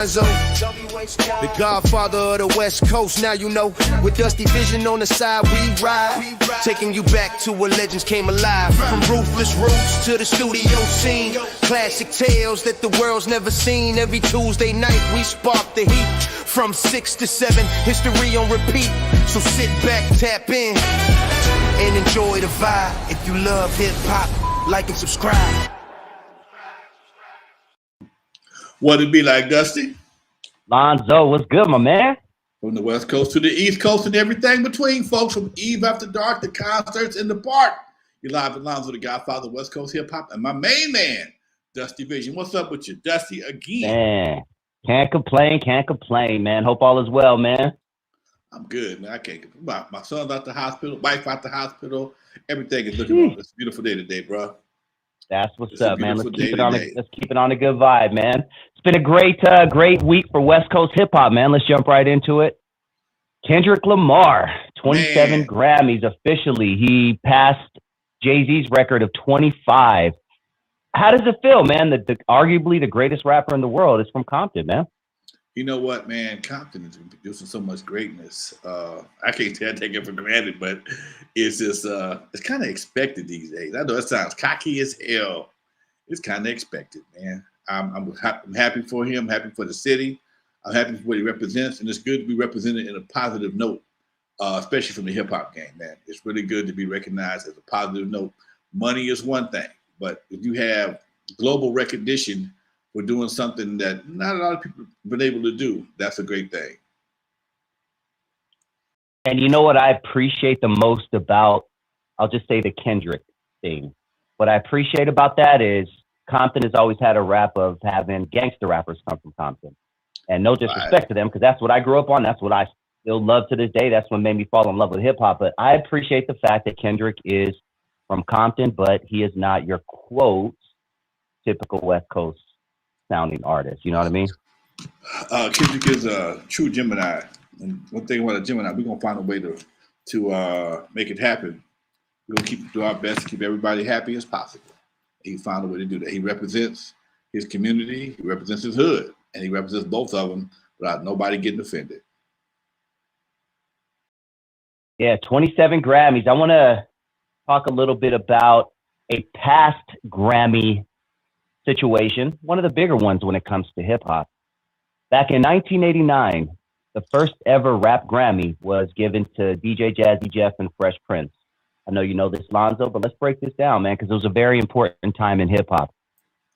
Lonzo, the godfather of the West Coast, now you know. With Dusty Vision on the side, we ride. Taking you back to where legends came alive. From ruthless roots to the studio scene. Classic tales that the world's never seen. Every Tuesday night we spark the heat. From 6 to 7, history on repeat. So sit back, tap in, and enjoy the vibe. If you love hip-hop, like and subscribe. What it be like, Dusty? Lonzo, what's good, my man? From the West Coast to the East Coast and everything between, folks. From Eve After Dark to concerts in the park. You're live with Lonzo, the Godfather of West Coast hip hop, and my main man, Dusty Vision. What's up with you, Dusty? Again, man, can't complain, man. Hope all is well, man. I'm good, man. I can't complain. My son's out the hospital, wife out the hospital. Everything is looking on. It's a beautiful day today, bro. That's what's up, man. Let's keep it on a good vibe, man. It's been a great week for West Coast hip hop, man. Let's jump right into it. Kendrick Lamar, 27 Grammys officially. He passed Jay-Z's record of 25. How does it feel, man? That arguably the greatest rapper in the world is from Compton, man. You know what, man? Compton is producing so much greatness. I can't take it for granted, but it's just it's kind of expected these days. I know it sounds cocky as hell. It's kind of expected, man. I'm happy for him. Happy for the city. I'm happy for what he represents, and it's good to be represented in a positive note, especially from the hip hop game, man. It's really good to be recognized as a positive note. Money is one thing, but if you have global recognition for doing something that not a lot of people have been able to do, that's a great thing. And you know what I appreciate the most about, I'll just say the Kendrick thing. What I appreciate about that is Compton has always had a rap of having gangster rappers come from Compton. And no disrespect to them, because that's what I grew up on. That's what I still love to this day. That's what made me fall in love with hip hop. But I appreciate the fact that Kendrick is from Compton, but he is not your quote typical West Coast sounding artist. You know what I mean? Kendrick is a true Gemini. And one thing about a Gemini, we're gonna find a way to make it happen. We're gonna do our best to keep everybody happy as possible. He found a way to do that. He represents his community, he represents his hood, and he represents both of them without nobody getting offended. Yeah, 27 Grammys. I want to talk a little bit about a past Grammy situation, one of the bigger ones when it comes to hip hop. Back in 1989, the first ever rap Grammy was given to DJ Jazzy Jeff and Fresh Prince. I know you know this, Lonzo, but let's break this down, man, because it was a very important time in hip hop.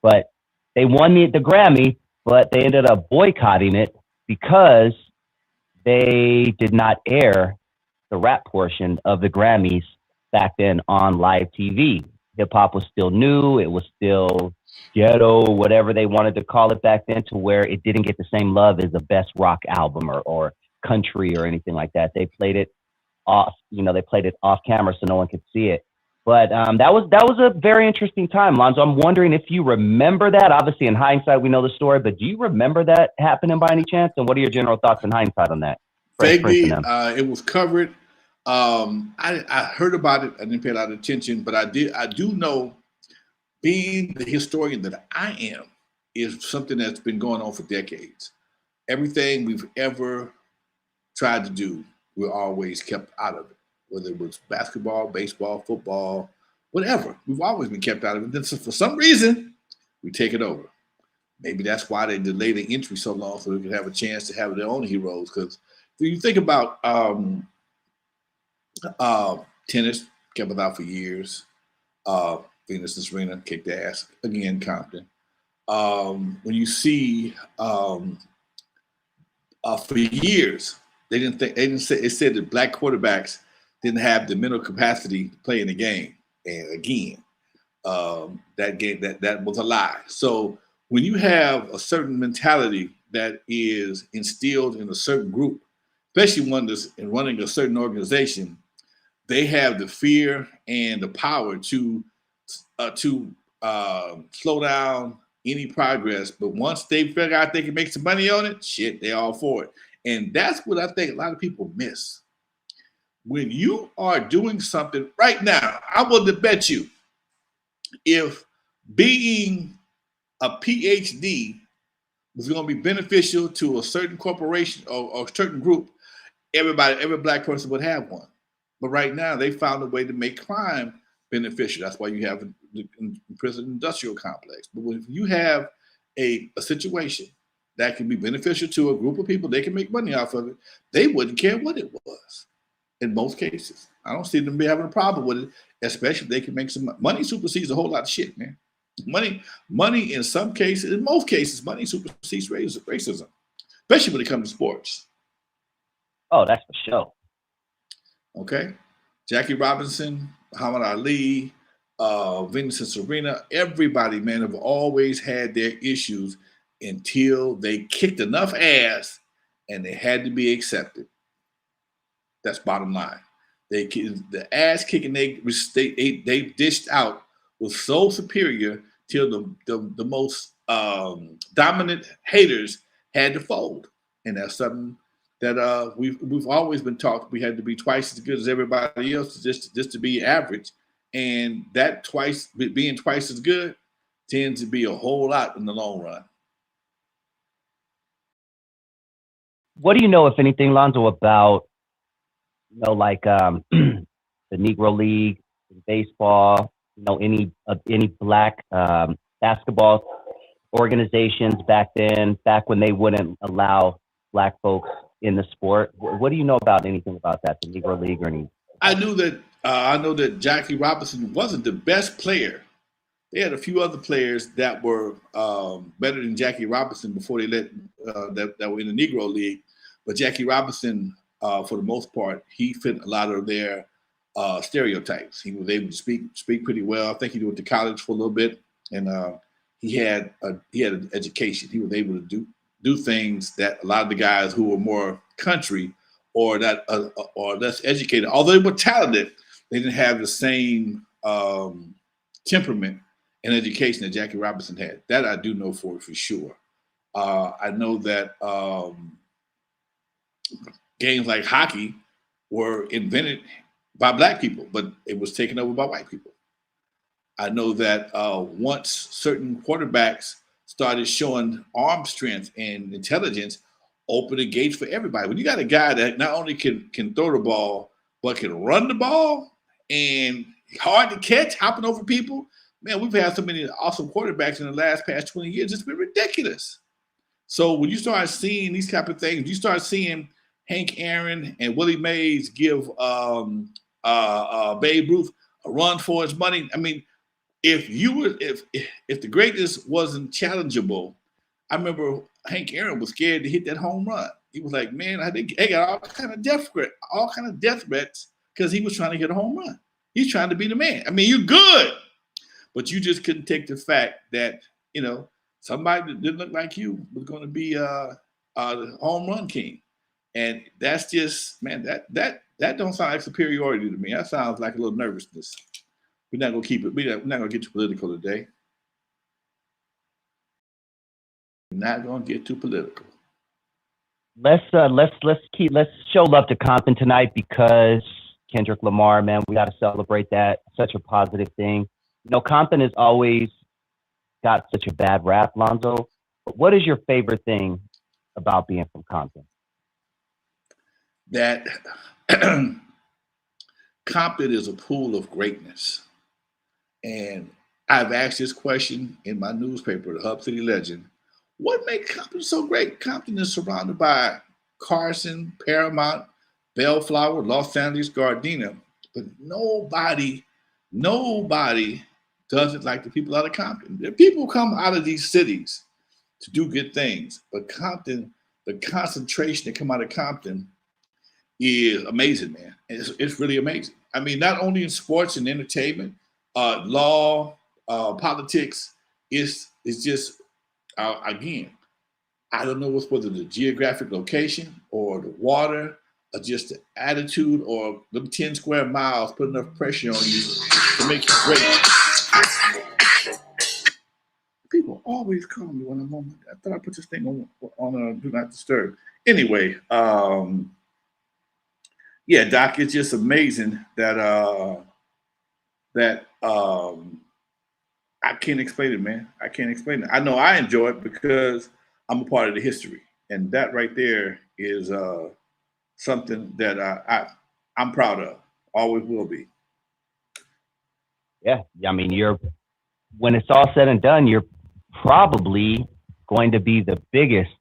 But they won the Grammy, but they ended up boycotting it because they did not air the rap portion of the Grammys back then on live TV. Hip hop was still new. It was still ghetto, whatever they wanted to call it back then, to where it didn't get the same love as the best rock album or country or anything like that. They played it off, they played it off camera so no one could see it. But that was a very interesting time, Lonzo. I'm wondering if you remember that. Obviously, in hindsight, we know the story, but do you remember that happening by any chance? And what are your general thoughts in hindsight on that? Vaguely, it was covered. I heard about it. I didn't pay a lot of attention, but I do know, being the historian that I am, is something that's been going on for decades. Everything we've ever tried to do, we're always kept out of it. Whether it was basketball, baseball, football, whatever. We've always been kept out of it. Then for some reason, we take it over. Maybe that's why they delayed the entry so long, so we could have a chance to have their own heroes. Because if you think about tennis, kept it out for years. Venus and Serena kicked ass. Again, Compton. When you see for years, it said that black quarterbacks didn't have the mental capacity to play in the game. And again, that was a lie. So when you have a certain mentality that is instilled in a certain group, especially one that's in running a certain organization, they have the fear and the power to slow down any progress. But once they figure out they can make some money on it, shit, they all for it. And that's what I think a lot of people miss. When you are doing something right now, I will bet you, if being a PhD was going to be beneficial to a certain corporation or a certain group, every black person would have one. But right now, they found a way to make crime beneficial. That's why you have the prison industrial complex. But if you have a situation that can be beneficial to a group of people, they can make money off of it, they wouldn't care what it was in most cases. I don't see them be having a problem with it, especially if they can make some money. Money supersedes a whole lot of shit, man. Money in some cases, in most cases, money supersedes racism, especially when it comes to sports. Oh, that's for sure. Okay. Jackie Robinson, Muhammad Ali, Venus and Serena, everybody, man, have always had their issues until they kicked enough ass and they had to be accepted. That's bottom line. The ass kicking they dished out was so superior till the most dominant haters had to fold, and that's something that we've always been taught. We had to be twice as good as everybody else just to be average, and that being twice as good tends to be a whole lot in the long run. What do you know, if anything, Lonzo, about like the Negro League, baseball? Any black basketball organizations back when they wouldn't allow black folks in the sport? What do you know about anything about that, the Negro League or any? I know that Jackie Robinson wasn't the best player. They had a few other players that were better than Jackie Robinson before they that were in the Negro League. But Jackie Robinson, for the most part, he fit a lot of their stereotypes. He was able to speak pretty well. I think he went to college for a little bit, and he had an education. He was able to do things that a lot of the guys who were more country or less educated, although they were talented, they didn't have the same temperament and education that Jackie Robinson had. That I do know for sure. I know that games like hockey were invented by black people, but it was taken over by white people. I know that once certain quarterbacks started showing arm strength and intelligence, open the gates for everybody. When you got a guy that not only can throw the ball, but can run the ball and hard to catch, hopping over people, man, we've had so many awesome quarterbacks in the past 20 years. It's been ridiculous. So when you start seeing these type of things, you start seeing Hank Aaron and Willie Mays give Babe Ruth a run for his money. I mean, if the greatness wasn't challengeable, I remember Hank Aaron was scared to hit that home run. He was like, man, they got all kind of death threats because he was trying to hit a home run. He's trying to be the man. I mean, you're good, but you just couldn't take the fact that, somebody that didn't look like you was going to be the home run king. And that's just, man, that don't sound like superiority to me. That sounds like a little nervousness. We're not gonna keep it. We're not gonna get too political today. We're not gonna get too political. Let's show love to Compton tonight, because Kendrick Lamar, man, we got to celebrate that. Such a positive thing. Compton has always got such a bad rap, Lonzo. But what is your favorite thing about being from Compton? That Compton is a pool of greatness. And I've asked this question in my newspaper, the Hub City Legend. What makes Compton so great? Compton is surrounded by Carson, Paramount, Bellflower, Los Angeles, Gardena. But nobody does it like the people out of Compton. The people come out of these cities to do good things. But Compton, the concentration that come out of Compton is amazing, man. It's really amazing. I mean, not only in sports and entertainment, law, politics, it's just, again, I don't know whether the geographic location or the water or just the attitude or them 10 square miles put enough pressure on you to make you great. People always call me when I'm on. I thought I put this thing on Do Not Disturb. Anyway, yeah, Doc, it's just amazing that I can't explain it, man. I can't explain it. I know I enjoy it because I'm a part of the history, and that right there is something that I'm proud of. Always will be. Yeah, I mean, when it's all said and done, you're probably going to be the biggest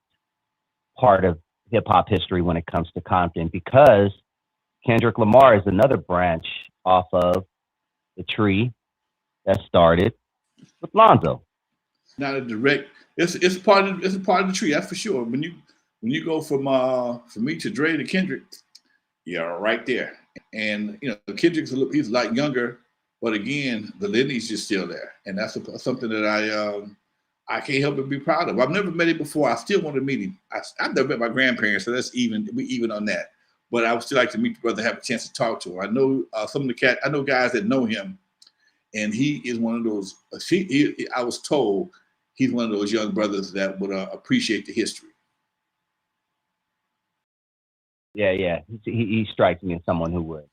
part of hip hop history when it comes to Compton, because Kendrick Lamar is another branch off of the tree that started with Lonzo. Not a direct. It's it's a part of the tree. That's for sure. When you go from me to Dre to Kendrick, you're right there. And Kendrick's he's a lot younger, but again, the lineage is still there, and that's something that I can't help but be proud of. I've never met him before. I still want to meet him. I've never met my grandparents, so we even on that. But I would still like to meet the brother, have a chance to talk to him. I know I know guys that know him, and he is one of those. I was told he's one of those young brothers that would appreciate the history. Yeah. He strikes me as someone who would.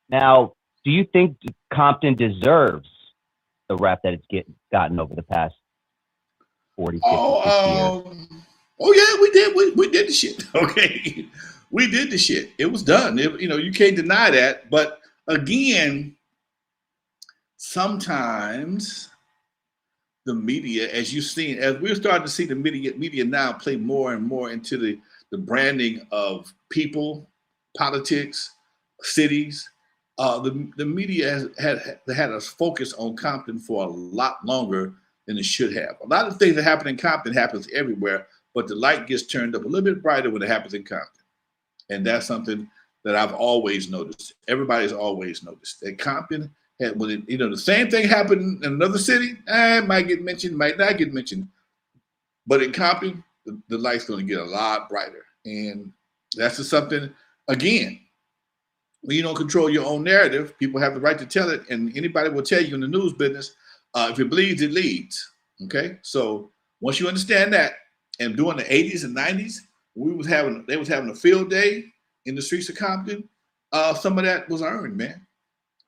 Now, do you think Compton deserves the rap that it's gotten over the past 40, 50, 60 years? Oh yeah, we did. We did the shit. Okay, we did the shit. It was done. You can't deny that. But again, sometimes the media, as you've seen, as we're starting to see the media now play more and more into the branding of people, politics, cities. The media had us focus on Compton for a lot longer than it should have. A lot of things that happen in Compton happens everywhere, but the light gets turned up a little bit brighter when it happens in Compton. And that's something that I've always noticed. Everybody's always noticed that Compton had, the same thing happened in another city, it might get mentioned, might not get mentioned. But in Compton, the light's going to get a lot brighter. And that's just something, again, when you don't control your own narrative, people have the right to tell it. And anybody will tell you in the news business, if it bleeds, it leads. Okay? So once you understand that, and during the 80s and 90s, they was having a field day in the streets of Compton. Some of that was earned, man.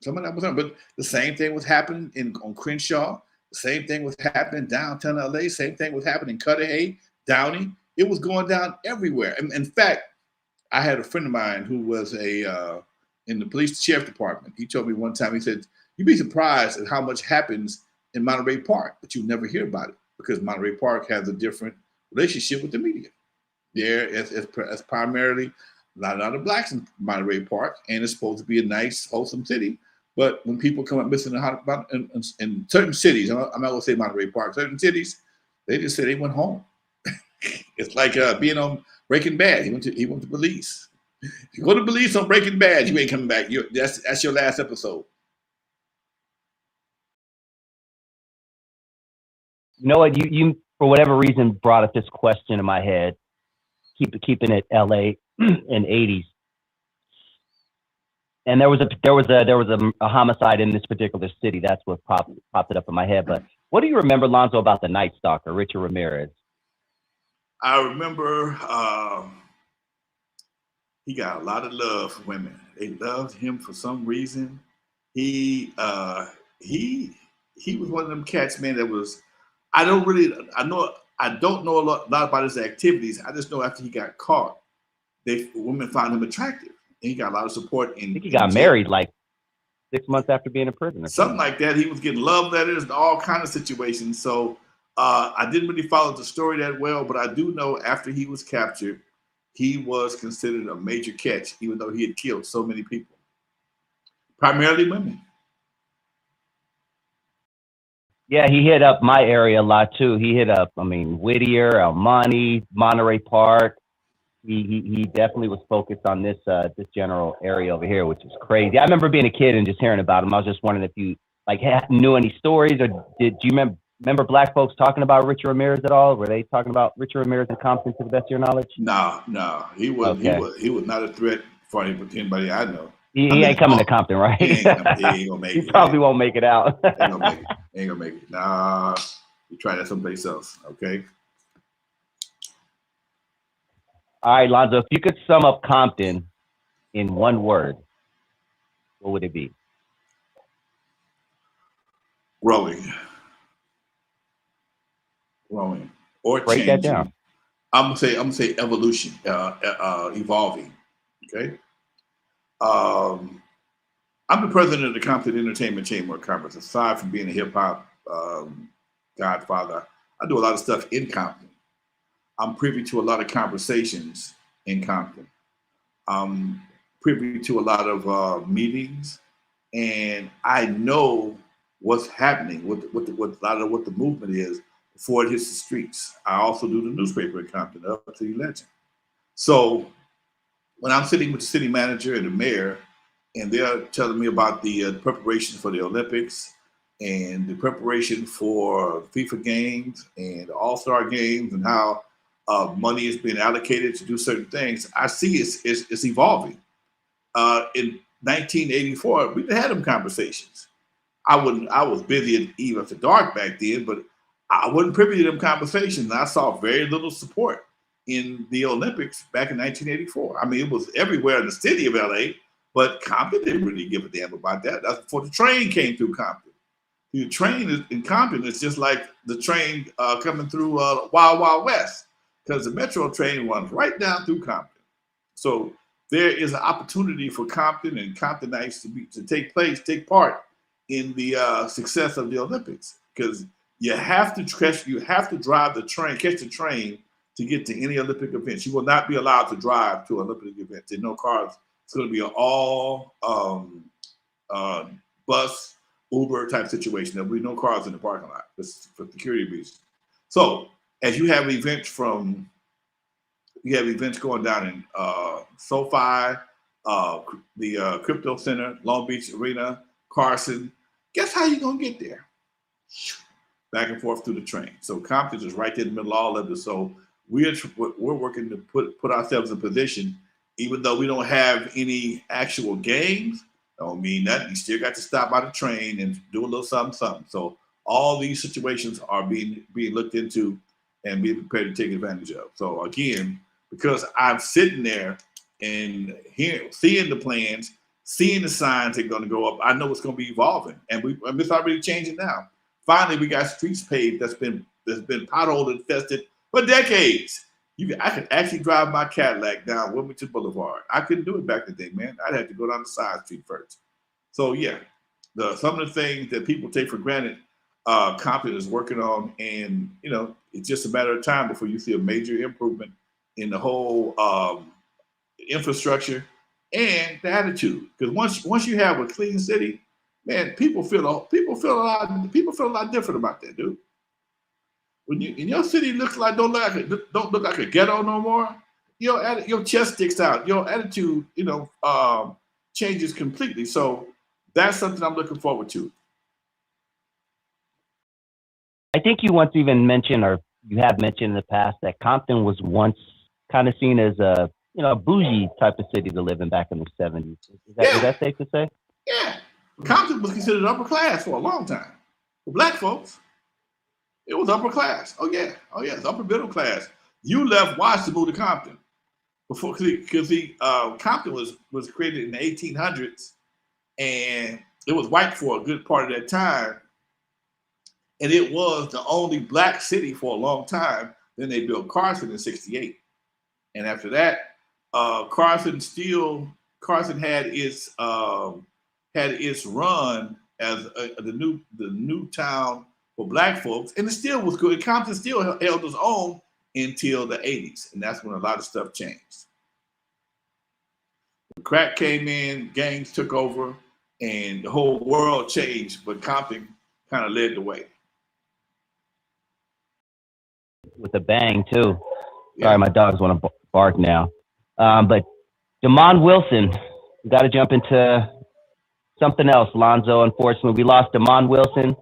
Some of that was earned. But the same thing was happening on Crenshaw. The same thing was happening downtown LA. Same thing was happening in Cudahy, Downey. It was going down everywhere. And in fact, I had a friend of mine who was in the police sheriff department. He told me one time, he said, "You'd be surprised at how much happens in Monterey Park, but you never hear about it because Monterey Park has a different relationship with the media. There, it's primarily not a lot of blacks in Monterey Park, and it's supposed to be a nice, wholesome city. But when people come up missing in certain cities, I'm not going to say Monterey Park, certain cities, they just say they went home. It's like being on Breaking Bad. He went to police. If you go to police on Breaking Bad, you ain't coming back. That's your last episode." You know what? You for whatever reason brought up this question in my head. Keeping it LA in 80s. And there was a homicide in this particular city. That's what popped it up in my head. But what do you remember, Lonzo, about the Night Stalker, Richard Ramirez? I remember he got a lot of love from women. They loved him for some reason. He was one of them cats, man, that was, I don't know a lot about his activities. I just know after he got caught, women found him attractive. And he got a lot of support I think he got married like 6 months after being in prison. Something like that. He was getting love letters and all kind of situations. So I didn't really follow the story that well, but I do know after he was captured, he was considered a major catch, even though he had killed so many people, primarily women. Yeah, he hit up my area a lot too. He hit up, Whittier, Almani, Monterey Park. He definitely was focused on this general area over here, which is crazy. I remember being a kid and just hearing about him. I was just wondering if you knew any stories, or do you remember black folks talking about Richard Ramirez at all? Were they talking about Richard Ramirez in Compton to the best of your knowledge? No, he wasn't. Okay. He was not a threat for anybody I know. He ain't coming to Compton, right? He ain't gonna make it. He probably won't make it out. Ain't gonna make it. Nah, you try that someplace else, okay? All right, Lonzo, if you could sum up Compton in one word, what would it be? Growing. or Break that changing. down. I'm gonna say evolution, evolving. Okay. I'm the president of the Compton Entertainment Chamber Conference. Aside from being a hip hop godfather, I do a lot of stuff in Compton. I'm privy to a lot of conversations in Compton. I'm privy to a lot of meetings, and I know what's happening with a lot of what the movement is before it hits the streets. I also do the newspaper in Compton, Up to the Legend. So when I'm sitting with the city manager and the mayor, and they're telling me about the preparation for the Olympics and the preparation for FIFA games and All-Star games and how money is being allocated to do certain things, I see it's evolving. In 1984, we had them conversations. I was busy even after dark back then, but I wasn't privy to them conversations. And I saw very little support in the Olympics back in 1984. I mean, it was everywhere in the city of LA, but Compton didn't really give a damn about that. That's before the train came through Compton. The train in Compton is just like the train coming through Wild Wild West, because the metro train runs right down through Compton. So there is an opportunity for Compton and Comptonites to take part in the success of the Olympics, because you have to drive the train, catch the train to get to any Olympic events. You will not be allowed to drive to Olympic events. There's no cars. It's going to be an all bus, Uber type situation. There'll be no cars in the parking lot for security reasons. So as you have events going down in SoFi, the Crypto Center, Long Beach Arena, Carson. Guess how you're going to get there? Back and forth through the train. So Compton is right there in the middle of all of this. So we're working to put ourselves in position, even though we don't have any actual games. Don't mean nothing. You still got to stop by the train and do a little something. So all these situations are being looked into and being prepared to take advantage of. So again, because I'm sitting there and seeing the plans, seeing the signs that are going to go up, I know it's going to be evolving, and it's already changing now. Finally, we got streets paved that's been pothole infested for decades. I could actually drive my Cadillac down Wilmington Boulevard. I couldn't do it back in the day, man. I'd have to go down the side street first. So yeah, some of the things that people take for granted, Compton is working on, and it's just a matter of time before you see a major improvement in the whole infrastructure and the attitude. Because once you have a clean city, man, people feel a lot different about that, dude. When your city don't look like a ghetto no more, your chest sticks out, your attitude, changes completely. So that's something I'm looking forward to. I think you once even mentioned, or you have mentioned in the past, that Compton was once kind of seen as a bougie type of city to live in back in the 70s. Is that safe to say? Yeah. Compton was considered upper class for a long time. For black folks, it was upper class. Oh yeah, it's upper middle class. You left Watts to move to Compton before, because Compton was created in the 1800s, and it was white for a good part of that time, and it was the only black city for a long time. Then they built Carson in '68, and after that, Carson had its run as the new town for black folks, and it still was good. Compton still held its own until the 80s, and that's when a lot of stuff changed. When crack came in, gangs took over, and the whole world changed, but Compton kind of led the way. With a bang, too. Yeah. Sorry, my dogs want to bark now. But Damon Wilson, we got to jump into something else, Lonzo. Unfortunately, we lost Damon Wilson.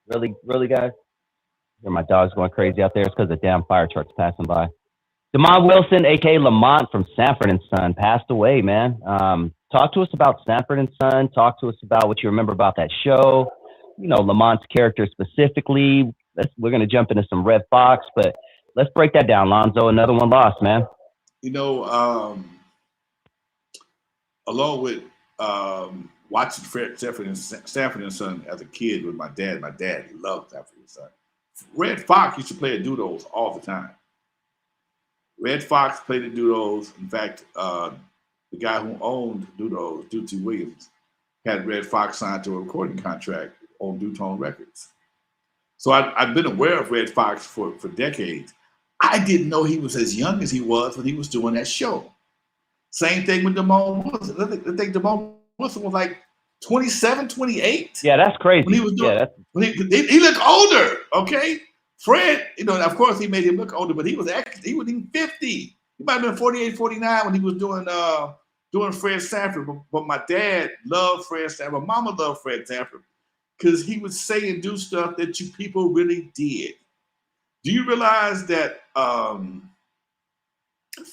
Really, guys? Hear my dogs going crazy out there. It's because the damn fire truck's passing by. Damon Wilson, a.k.a. Lamont from Sanford & Son, passed away, man. Talk to us about Sanford & Son. Talk to us about what you remember about that show. Lamont's character specifically. We're going to jump into some Red Fox, but let's break that down, Lonzo. Another one lost, man. Along with watching Sanford & Son as a kid with my dad. My dad loved Sanford & Son. Red Fox used to play at Dudos all the time. Red Fox played at Dudos. In fact, the guy who owned Dudos, Duty Williams, had Red Fox signed to a recording contract on Dutone Records. So I've been aware of Red Fox for decades. I didn't know he was as young as he was when he was doing that show. Same thing with Damone Wilson. I think Damone Wilson was like 27, 28. Yeah, that's crazy. When he was doing, he looked older. Okay, Fred, of course he made him look older, but he was even 50. He might have been 48, 49 when he was doing Fred Sanford. But my dad loved Fred Sanford. My mama loved Fred Sanford because he would say and do stuff that you people really did. Do you realize that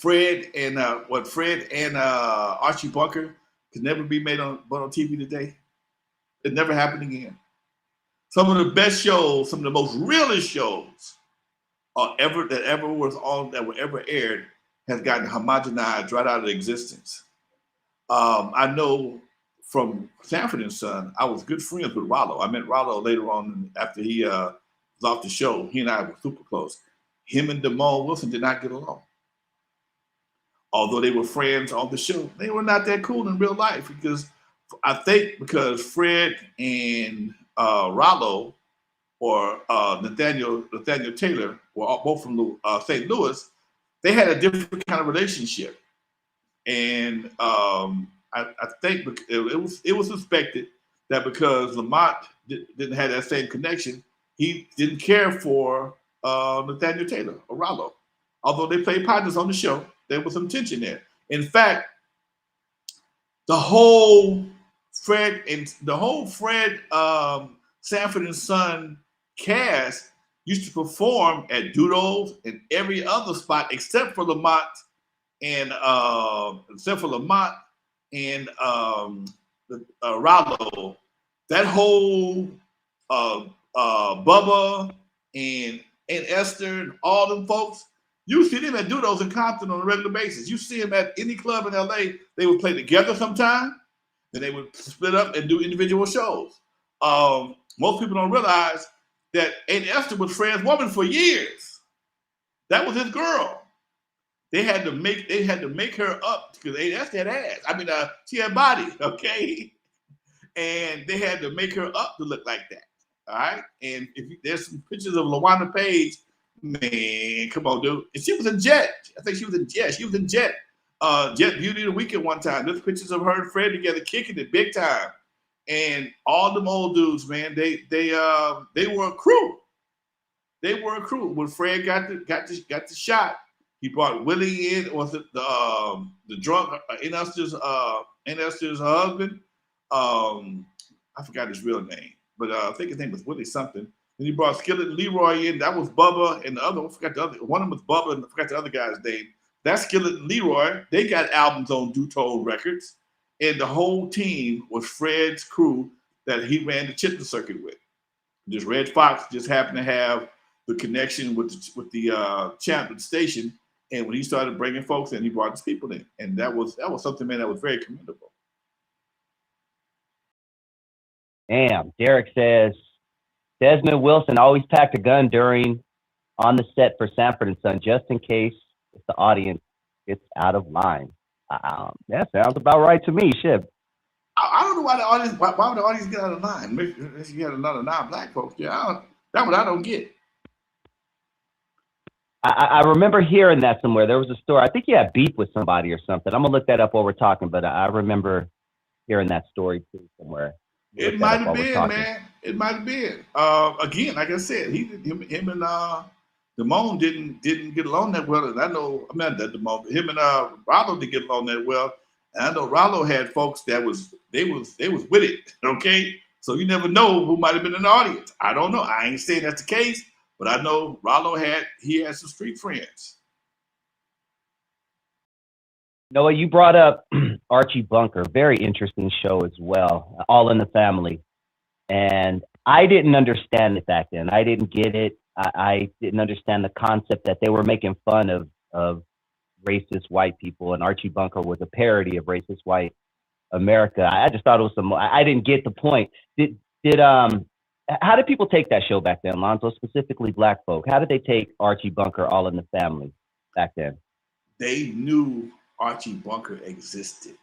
Fred and Archie Bunker could never be made on TV today? It never happened again. Some of the best shows, some of the most realest shows that were ever aired has gotten homogenized right out of existence. I know from Sanford and Son, I was good friends with Rollo. I met Rollo later on after he was off the show. He and I were super close. Him and Damone Wilson did not get along. Although they were friends on the show, they were not that cool in real life because Fred and Rollo or Nathaniel Taylor were both from St. Louis. They had a different kind of relationship, and I think it was suspected that because Lamont didn't have that same connection, he didn't care for Nathaniel Taylor or Rollo. Although they played partners on the show, there was some tension there. In fact, the whole Fred Sanford and Son cast used to perform at Dudos and every other spot except for Lamont and Rollo. That whole Bubba and Esther and all them folks, you see them at Dudos in Compton on a regular basis. You see them at any club in LA. They would play together sometime, then they would split up and do individual shows. Most people don't realize that Aunt Esther was Fred's woman for years. That was his girl. They had to make her up because Aunt Esther had ass. I mean, she had body, okay? And they had to make her up to look like that. All right. And there's some pictures of LaWanda Page, man, come on, dude. And she was in Jet. I think she was in Jet. She was in Jet. Jet Beauty of the Weekend one time. There's pictures of her and Fred together kicking it big time. And all them old dudes, man, they were a crew. They were a crew. When Fred got the shot, he brought Willie in. Was it the drunk N. Esther's husband? I forgot his real name, but I think his name was Willie something. Then he brought Skillet and Leroy in. That was Bubba, and the other one, I forgot the other. One of them was Bubba, and I forgot the other guy's name. That's Skillet and Leroy. They got albums on Dutone Records, and the whole team was Fred's crew that he ran the Chitlin circuit with. Just Red Fox just happened to have the connection with the Champion station, and when he started bringing folks in, he brought his people in, and that was something, man, that was very commendable. Damn, Derek says Desmond Wilson always packed a gun on the set for Sanford and Son, just in case if the audience gets out of line. That sounds about right to me. Shit. I don't know why would the audience get out of line? If you had another non-black folks, that's what I don't get. I remember hearing that somewhere. There was a story. I think he had beef with somebody or something. I'm gonna look that up while we're talking, but I remember hearing that story too somewhere. It might have been, man. It might have been. Again, like I said, him and Damone didn't get along that well. And I know, I mean, that Damone, him and Rollo didn't get along that well. And I know Rollo had folks that was with it. Okay, so you never know who might have been in the audience. I don't know. I ain't saying that's the case, but I know Rollo had some street friends. Noah, you brought up Archie Bunker, very interesting show as well, All in the Family. And I didn't understand it back then. I didn't get it. I didn't understand the concept that they were making fun of racist white people, and Archie Bunker was a parody of racist white America. I just thought it was I didn't get the point. Did How did people take that show back then, Lonzo, specifically black folk? How did they take Archie Bunker, All in the Family back then? They knew Archie Bunker existed.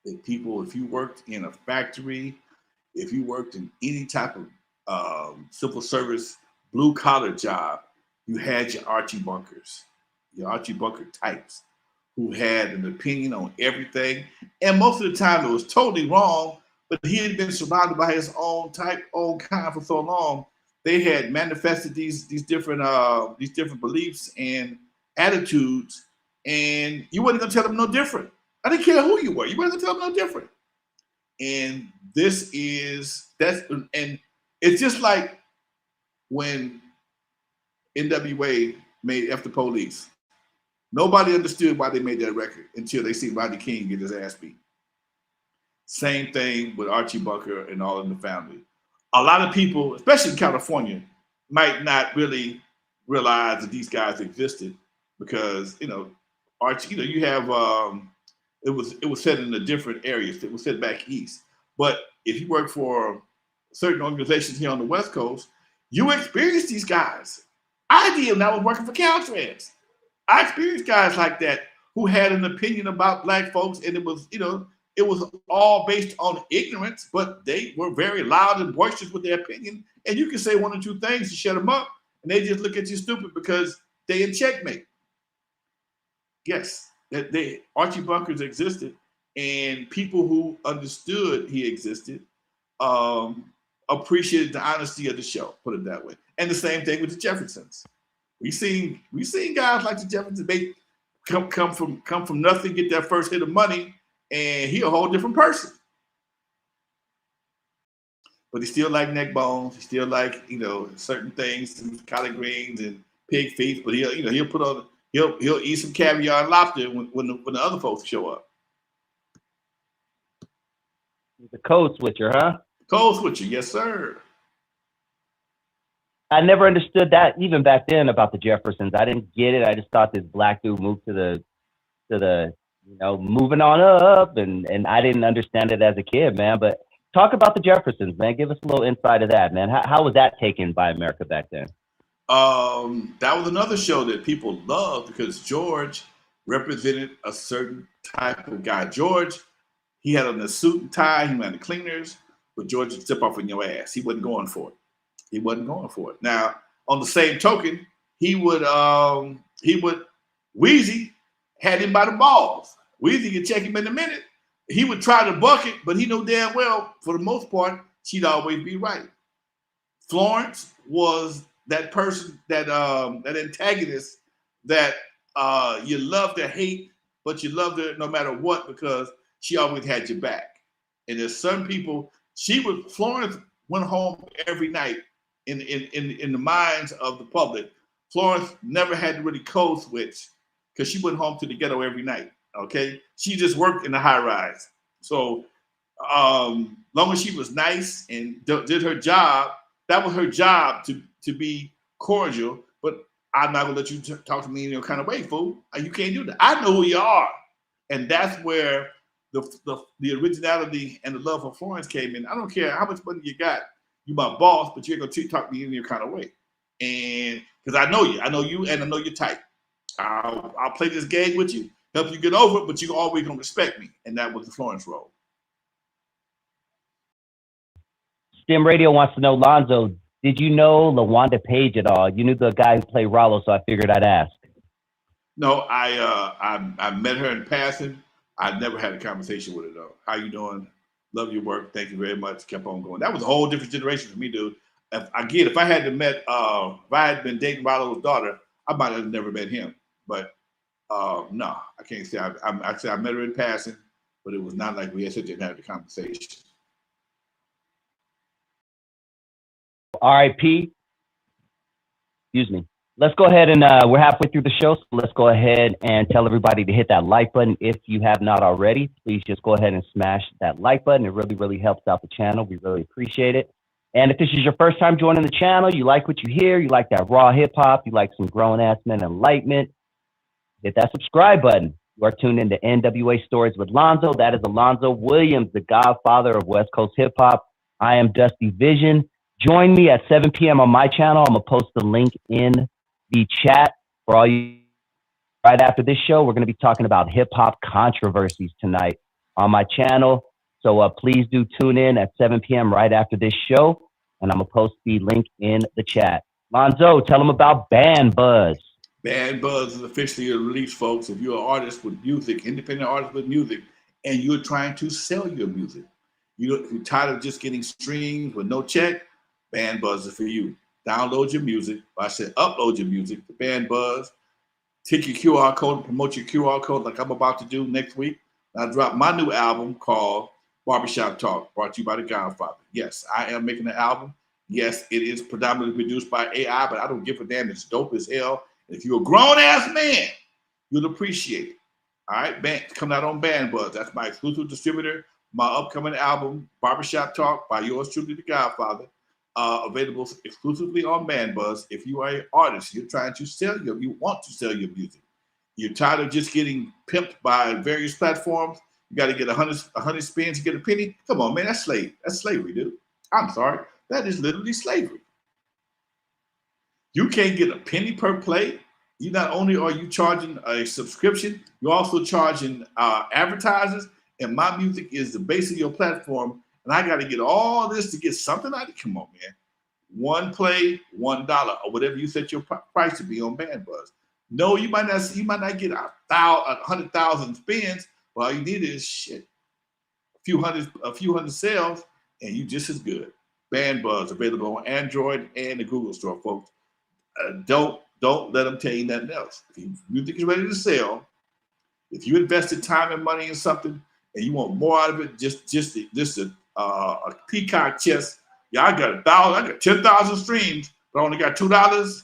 That people, if you worked in a factory, if you worked in any type of civil service, blue collar job, you had your Archie Bunkers, your Archie Bunker types who had an opinion on everything. And most of the time it was totally wrong, but he had been surrounded by his own type, own kind for so long. They had manifested these different beliefs and attitudes, and you wasn't gonna tell them no different. I didn't care who you were. You wasn't gonna tell them no different. And and it's just like when N.W.A. made F the Police. Nobody understood why they made that record until they see Rodney King get his ass beat. Same thing with Archie Bunker and All in the Family. A lot of people, especially in California, might not really realize that these guys existed because, Archie, you have, it was set in the different areas. It was set back east. But if you work for certain organizations here on the West Coast, you experience these guys. I did when I was working for Caltrans. I experienced guys like that who had an opinion about black folks, and it was all based on ignorance, but they were very loud and boisterous with their opinion. And you can say one or two things to shut them up, and they just look at you stupid because they in checkmate. Yes, Archie Bunkers existed, and people who understood he existed appreciated the honesty of the show, put it that way. And the same thing with the Jeffersons. We seen guys like the Jeffersons. They come from nothing, get their first hit of money, and he a whole different person. But he still like neck bones. He still like certain things, collard greens and pig feet. But he'll eat some caviar and lobster when the other folks show up. The code switcher, huh? Code switcher, yes, sir. I never understood that even back then about the Jeffersons. I didn't get it. I just thought this black dude moved to the moving on up, and I didn't understand it as a kid, man. But talk about the Jeffersons, man. Give us a little insight of that, man. How was that taken by America back then? That was another show that people loved because George represented a certain type of guy. George, he had on the suit and tie, he went to cleaners, but George would zip off in your ass. He wasn't going for it. He wasn't going for it. Now, on the same token, Weezy had him by the balls. Weezy could check him in a minute. He would try to buck it, but he knew damn well, for the most part, she'd always be right. Florence was that person, that antagonist that you love to hate, but you loved her no matter what because she always had your back. And there's some people, Florence went home every night in the minds of the public. Florence never had to really code switch because she went home to the ghetto every night. Okay, she just worked in the high rise. So long as she was nice and did her job, that was her job to be cordial. But I'm not gonna let you talk to me in your kind of way, fool. You can't do that. I know who you are, and that's where the originality and the love for Florence came in. I don't care how much money you got. You my boss, but you ain't gonna talk to me in your kind of way. And because I know you, and I know your type. I'll play this game with you, help you get over it, but you always gonna respect me. And that was the Florence role. Stem Radio wants to know, Lonzo, did you know LaWanda Page at all? You knew the guy who played Rollo, so I figured I'd ask. No, I met her in passing. I never had a conversation with her though. How you doing? Love your work. Thank you very much. Kept on going. That was a whole different generation for me, dude. If I had been dating Rollo's daughter, I might have never met him. But no, I can't say. I met her in passing, but it was not like we had such a conversation. R.I.P. Excuse me. Let's go ahead and we're halfway through the show, so let's go ahead and tell everybody to hit that like button. If you have not already, please just go ahead and smash that like button. It really, really helps out the channel. We really appreciate it. And if this is your first time joining the channel, you like what you hear, you like that raw hip hop, you like some grown-ass men enlightenment, hit that subscribe button. You are tuned into N.W.A. Stories with Lonzo. That is Alonzo Williams, the godfather of West Coast hip hop. I am Dusty Vision. Join me at 7 p.m. on my channel. I'm going to post the link in the chat for all you. Right after this show, we're going to be talking about hip-hop controversies tonight on my channel. So please do tune in at 7 p.m. right after this show, and I'm going to post the link in the chat. Lonzo, tell them about Band Buzz. Band Buzz is officially released, folks. If you're an artist with music, independent artist with music, and you're trying to sell your music, you're tired of just getting streams with no check, Band Buzz is for you. Download your music. I said upload your music to Band Buzz. Take your QR code and promote your QR code like I'm about to do next week. I dropped my new album called Barbershop Talk, brought to you by The Godfather. Yes, I am making an album. Yes, it is predominantly produced by AI, but I don't give a damn. It's dope as hell. And if you're a grown-ass man, you'll appreciate it. All right, it's coming out on Band Buzz. That's my exclusive distributor. My upcoming album, Barbershop Talk, by yours truly, The Godfather. Available exclusively on Band Buzz. If you are an artist, you want to sell your music. You're tired of just getting pimped by various platforms. You got to get 100 spins to get a penny. Come on, man, that's slavery, dude. I'm sorry, that is literally slavery. You can't get a penny per play. You not only are you charging a subscription, you're also charging advertisers. And my music is the base of your platform. And I got to get all this to get something out of it. Come on, man. One play, $1, or whatever you set your price to be on Band Buzz. No, you might not get 100,000 spins. But all you need is shit. A few hundred sales, and you just as good. Band Buzz available on Android and the Google Store, folks. Don't let them tell you nothing else. If your music is ready to sell, if you invested time and money in something and you want more out of it, just a peacock chest. Yeah, I got 1,000. I got 10,000 streams, but I only got $2.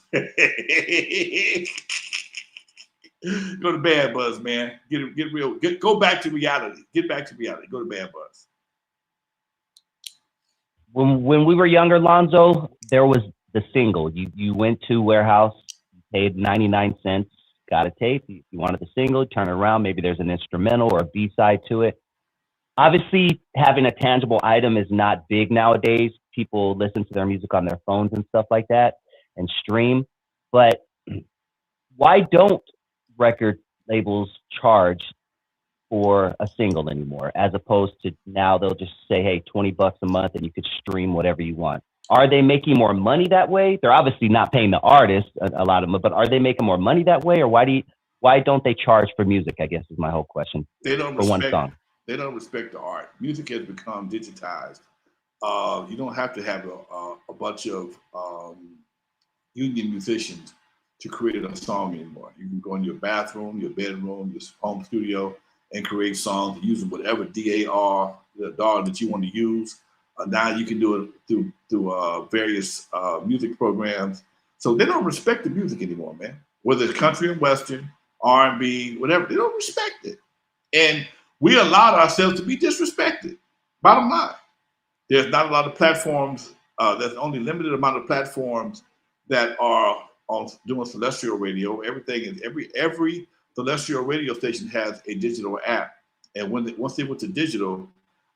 Go to Band Buzz, man. Get real. Go back to reality. Get back to reality. Go to Band Buzz. When we were younger, Lonzo, there was the single. You went to warehouse, paid 99 cents, got a tape. If you wanted the single, turn it around. Maybe there's an instrumental or a B-side to it. Obviously, having a tangible item is not big nowadays. People listen to their music on their phones and stuff like that and stream. But why don't record labels charge for a single anymore, as opposed to now they'll just say, hey, $20 a month and you could stream whatever you want? Are they making more money that way? They're obviously not paying the artist, a lot of them, but are they making more money that way? Or why don't they charge for music, I guess is my whole question. They don't for one song. They don't respect the art. Music has become digitized. You don't have to have a bunch of union musicians to create a song anymore. You can go in your bathroom, your bedroom, your home studio, and create songs using whatever DAW, the DAW that you want to use. Now you can do it through various music programs. So they don't respect the music anymore, man. Whether it's country and western, R&B, whatever, they don't respect it. And we allowed ourselves to be disrespected. Bottom line, there's not a lot of platforms. There's only limited amount of platforms that are on doing celestial radio. Everything is every celestial radio station has a digital app. And once they went to digital,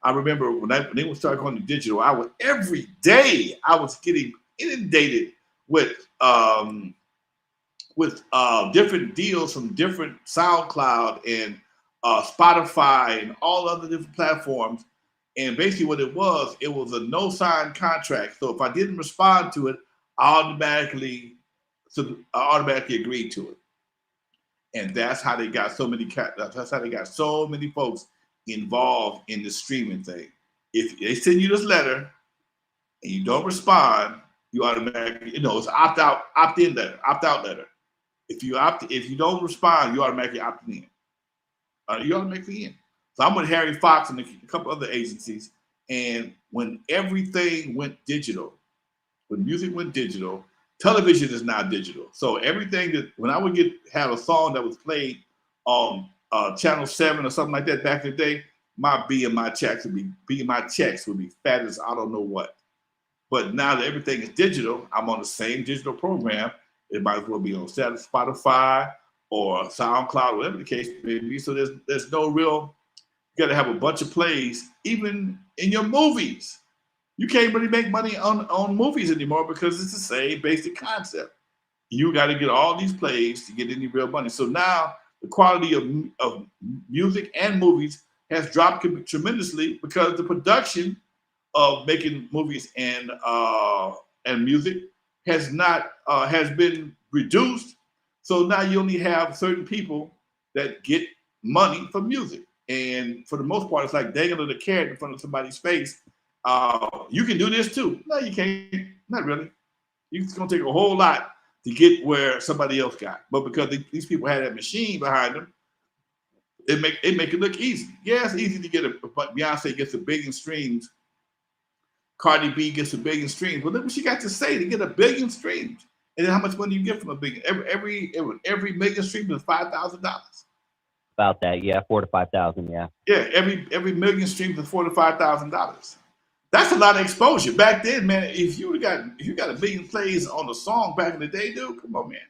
I remember when they started going to digital, every day I was getting inundated with different deals from different SoundCloud and Spotify and all other different platforms. And basically what it was a no sign contract. So if I didn't respond to it, I automatically agreed to it. And that's how they got so many folks involved in the streaming thing. If they send you this letter and you don't respond, you automatically, it's opt-in letter, opt-out letter. If you don't respond, you automatically opt in. You automatically in. So I'm with Harry Fox and a couple other agencies, and when everything went digital, when music went digital, television is now digital. So everything that when I would have a song that was played on Channel 7 or something like that back in the day, my checks would be fat as I don't know what. But now that everything is digital, I'm on the same digital program. It might as well be on Spotify or SoundCloud, whatever the case may be. So there's no real. You got to have a bunch of plays, even in your movies. You can't really make money on movies anymore because it's the same basic concept. You got to get all these plays to get any real money. So now the quality of music and movies has dropped tremendously because the production of making movies and music has been reduced. So now you only have certain people that get money for music, and for the most part, it's like dangling a carrot in front of somebody's face. You can do this too. No, you can't. Not really. It's gonna take a whole lot to get where somebody else got. But because these people had that machine behind them, it make it look easy. Yeah, it's easy to get Beyonce gets $1 billion streams. Cardi B gets $1 billion streams. But look what she got to say to get $1 billion streams. And then how much money you get from $1 billion? Every million streams is $5,000. About that, yeah, 4,000 to 5,000, yeah. Yeah, every million streams is $4,000 to $5,000. That's a lot of exposure. Back then, man, if you got $1 billion plays on a song back in the day, dude, come on, man.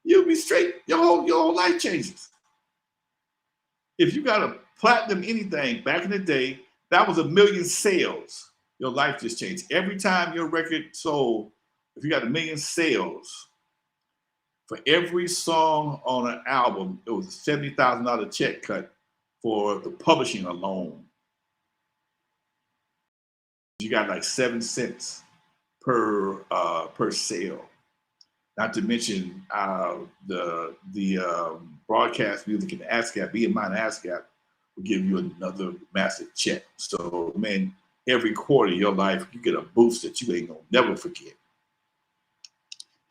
You'll be straight. Your whole life changes. If you got a platinum anything back in the day, that was 1 million sales. Your life just changed. Every time your record sold, if you got 1 million sales, for every song on an album, it was a $70,000 check cut for the publishing alone. You got like 7 cents per sale. Not to mention the broadcast music and ASCAP, BMI and ASCAP will give you another massive check. So man, every quarter of your life you get a boost that you ain't gonna never forget.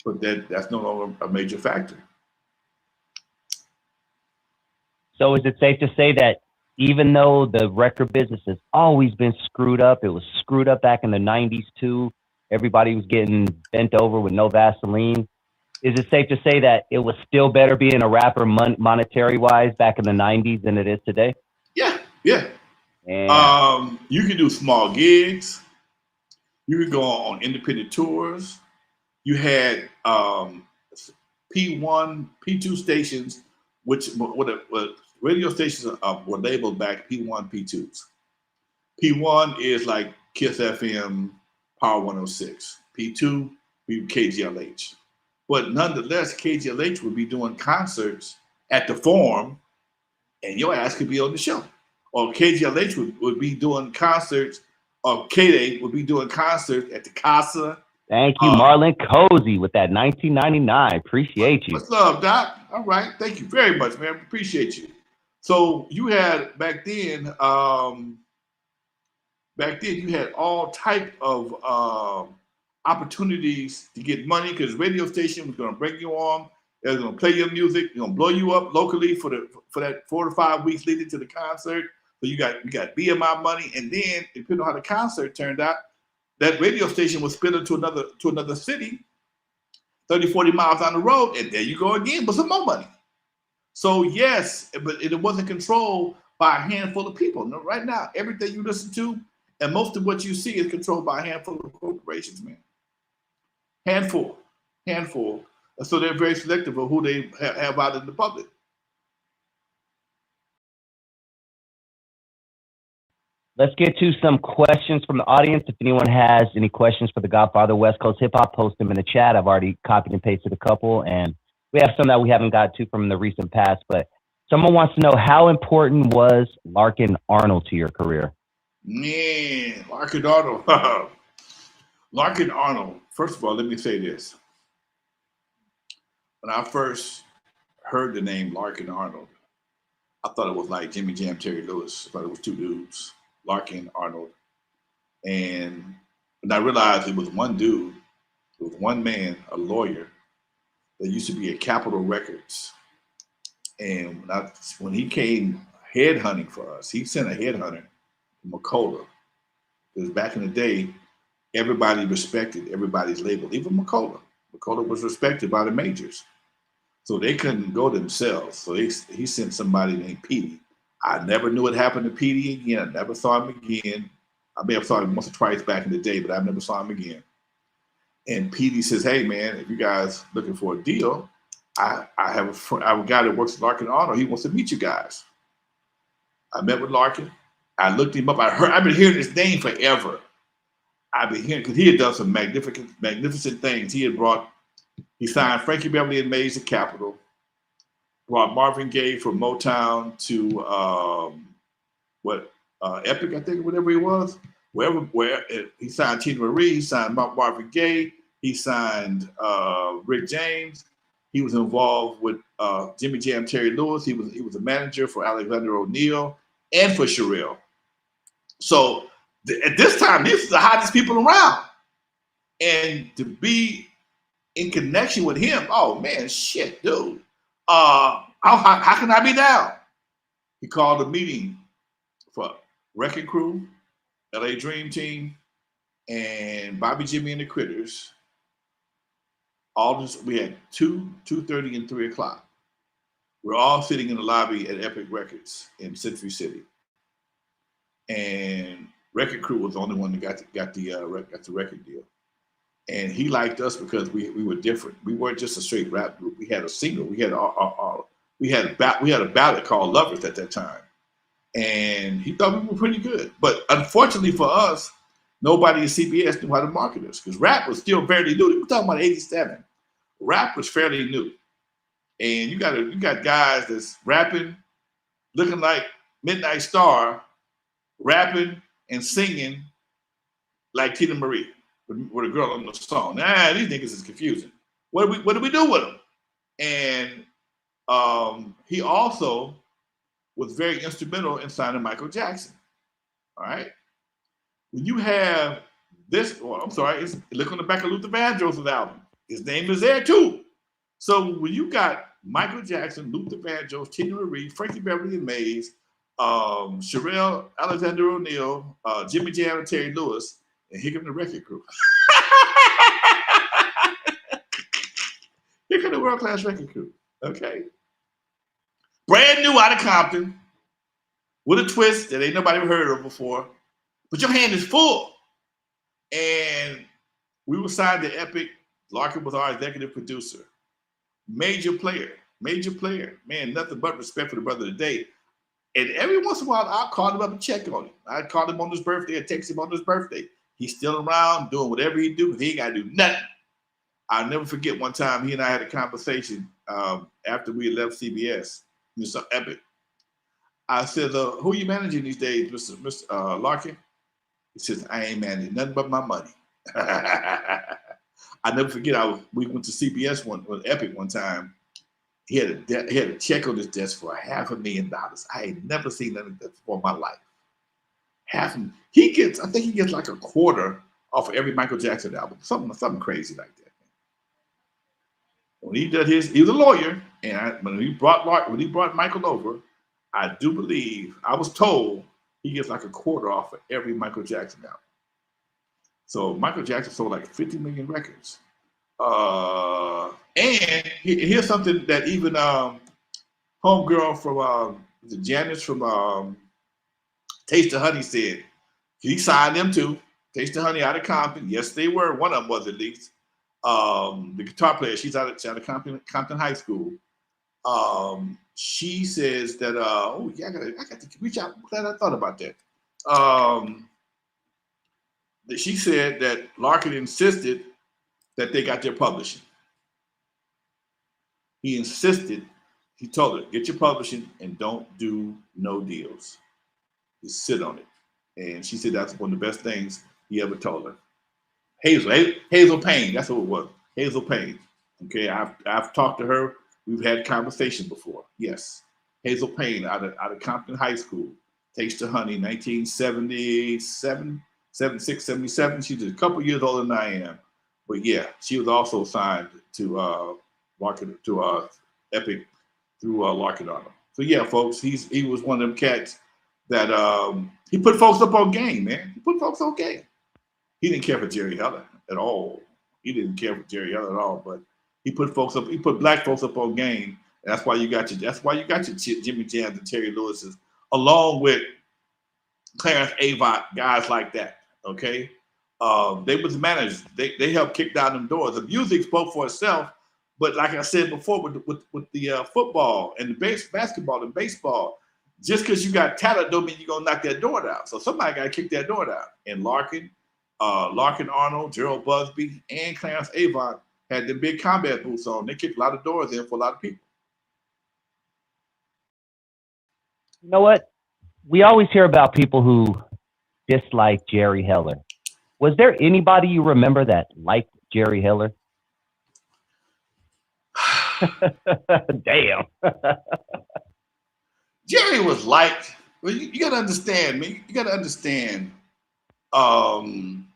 But that's no longer a major factor. So is it safe to say that even though the record business has always been screwed up, it was screwed up back in the 90s too, everybody was getting bent over with no Vaseline, is it safe to say that it was still better being a rapper monetary-wise back in the 90s than it is today? Yeah. And you can do small gigs. You could go on independent tours. You had P1, P2 stations, which radio stations were labeled back P1, P2s. P1 is like Kiss FM, Power 106. P2, be KGLH. But nonetheless, KGLH would be doing concerts at the Forum, and your ass could be on the show. Or KGLH would be doing concerts, or K-Day would be doing concerts at the Casa. Thank you, Marlon Cozy, with that 1999. Appreciate you. Much love, Doc. All right. Thank you very much, man. Appreciate you. So you had back then you had all type of opportunities to get money because radio station was going to bring you on. They was going to play your music. They're going to blow you up locally for that 4 to 5 weeks leading to the concert. So you got BMI money, and then depending on how the concert turned out, that radio station was split to another city, 30, 40 miles down the road, and there you go again with some more money. So yes, but it wasn't controlled by a handful of people. No, right now, everything you listen to and most of what you see is controlled by a handful of corporations, man. Handful. So they're very selective of who they have out in the public. Let's get to some questions from the audience. If anyone has any questions for the Godfather West Coast Hip Hop, post them in the chat. I've already copied and pasted a couple, and we have some that we haven't got to from the recent past. But someone wants to know, how important was Larkin Arnold to your career? Man, Larkin Arnold. Larkin Arnold. First of all, let me say this. When I first heard the name Larkin Arnold, I thought it was like Jimmy Jam, Terry Lewis. I thought it was two dudes, Larkin Arnold. And when I realized it was one dude, it was one man, a lawyer, that used to be at Capitol Records. And when he came headhunting for us, he sent a headhunter to Macola. Because back in the day, everybody respected everybody's label, even Macola. Macola was respected by the majors. So they couldn't go themselves. So he sent somebody named Petey. I never knew what happened to Petey again. I never saw him again. I may have saw him once or twice back in the day, but I never saw him again. And Petey says, hey, man, if you guys looking for a deal, I have a guy that works at Larkin Arnold. He wants to meet you guys. I met with Larkin. I looked him up. I've been hearing his name forever. I've been hearing because he had done some magnificent things. He signed Frankie Beverly and Mays to Capitol, brought Marvin Gaye from Motown to Epic, I think, whatever he was. Where he signed Tina Marie, he signed Marvin Gaye, he signed Rick James. He was involved with Jimmy Jam, Terry Lewis. He was a manager for Alexander O'Neal and for Sherelle. So at this time, these are the hottest people around. And to be in connection with him, oh man, shit, dude. How can I be down? He called a meeting for Wrecking Crew, LA Dream Team, and Bobby Jimmy and the Critters. All this, we had 2:30, and 3 o'clock. We're all sitting in the lobby at Epic Records in Century City. And Record Crew was the only one that got the record deal. And he liked us because we were different. We weren't just a straight rap group. We had a single. We had a ballad called "Lovers" at that time, and he thought we were pretty good. But unfortunately for us, nobody at CBS knew how to market us because rap was still fairly new. We're talking about '87. Rap was fairly new, and you got guys that's rapping, looking like Midnight Star, rapping and singing like Tina Marie with a girl on the song. These niggas is confusing. What do we do with them? And he also was very instrumental in signing Michael Jackson. All right. When you have this, look on the back of Luther Vandross's album. His name is there too. So when you got Michael Jackson, Luther Vandross, Tina Marie, Frankie Beverly and Mays, Sherelle, Alexander O'Neal, Jimmy Jam, and Terry Lewis, and here come the Record Crew. Here come the world-class Record Crew. Okay. Brand new out of Compton, with a twist that ain't nobody ever heard of before. But your hand is full. And we were signed to Epic. Larkin was our executive producer. Major player. Man, nothing but respect for the brother today. And every once in a while, I'll call him up and check on him. I'd call him on his birthday and text him on his birthday. He's still around doing whatever he do. He ain't got to do nothing. I'll never forget one time he and I had a conversation after we left CBS. It was so epic. I said, who are you managing these days, Mr. Larkin? He says, I ain't managing nothing but my money. I never forget, we went to CBS with Epic one time. He had a check on his desk for $500,000. I ain't never seen nothing like that before in my life. I think he gets like a quarter off of every Michael Jackson album. Something crazy like that. When he did he was a lawyer, and when he brought Michael over, I do believe, I was told he gets like a quarter off of every Michael Jackson album. So Michael Jackson sold like 50 million records. And here's something that even homegirl from Janice from Taste of Honey said. He signed them too. Taste of Honey out of Compton. Yes, they were. One of them was at least. The guitar player, she's out of Compton High School. She says that, I got to reach out. I'm glad I thought about that. She said that Larkin insisted that they got their publishing. He insisted, he told her, get your publishing and don't do no deals. Just sit on it. And she said that's one of the best things he ever told her. Hazel Payne, that's what it was. Hazel Payne. Okay, I've talked to her. We've had conversations before. Yes. Hazel Payne out of Compton High School. Taste of Honey, 1977, 76, 77. She's a couple years older than I am. But yeah, she was also signed to Epic through Larkin on him. So yeah, folks, he was one of them cats that he put folks up on game, man. He put folks on game. He didn't care for Jerry Heller at all. He didn't care for Jerry Heller at all, but he put black folks up on game. And that's why you got your Jimmy Jams and Terry Lewis's, along with Clarence Avant, guys like that. Okay. They was managers. They helped kick down them doors. The music spoke for itself, but like I said before, with the football and the basketball and baseball, just because you got talent don't mean you're gonna knock that door down. So somebody got to kick that door down. And Larkin, Larkin Arnold, Gerald Busby, and Clarence Avant had the big combat boots on. They kicked a lot of doors in for a lot of people. You know what? We always hear about people who dislike Jerry Heller. Was there anybody you remember that liked Jerry Heller? Damn. Jerry was liked. Well, you got to understand, man. You got to understand. I'm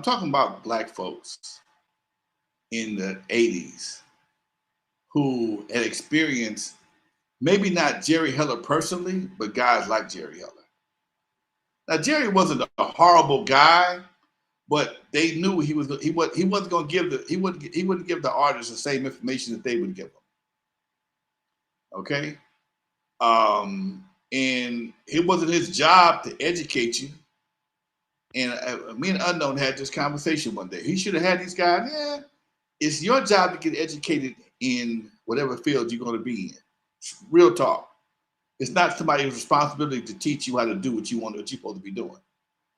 talking about black folks in the 80s who had experienced maybe not Jerry Heller personally, but guys like Jerry Heller. Now Jerry wasn't a horrible guy, but they knew he wasn't going to give he wouldn't give the artists the same information that they would give them. Okay, and it wasn't his job to educate you. And me and Unknown had this conversation one day. He should have had these guys. Yeah, it's your job to get educated in whatever field you're going to be in. Real talk. It's not somebody's responsibility to teach you how to do what you're supposed to be doing.